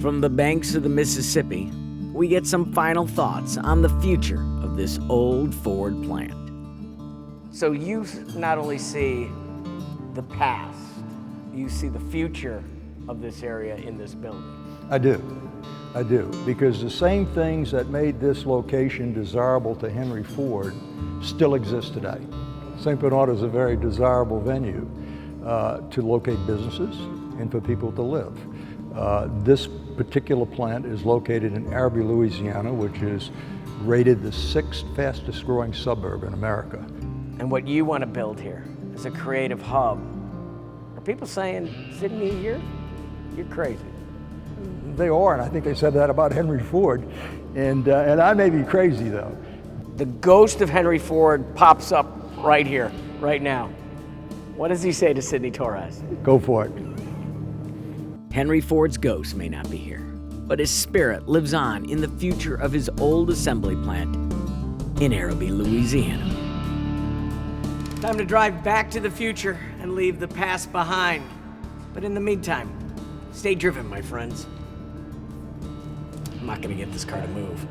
From the banks of the Mississippi, we get some final thoughts on the future of this old Ford plant. So you not only see the past, you see the future of this area in this building. I do, because the same things that made this location desirable to Henry Ford still exist today. St. Bernard is a very desirable venue to locate businesses and for people to live. This particular plant is located in Arabi, Louisiana, which is rated the 6th fastest growing suburb in America. And what you want to build here is a creative hub. Are people saying, Sidney, you're crazy? They are, and I think they said that about Henry Ford. And I may be crazy, though. The ghost of Henry Ford pops up right here, right now. What does he say to Sidney Torres? Go for it. Henry Ford's ghost may not be here, but his spirit lives on in the future of his old assembly plant in Arabi, Louisiana. Time to drive back to the future and leave the past behind. But in the meantime, stay driven, my friends. I'm not gonna get this car to move.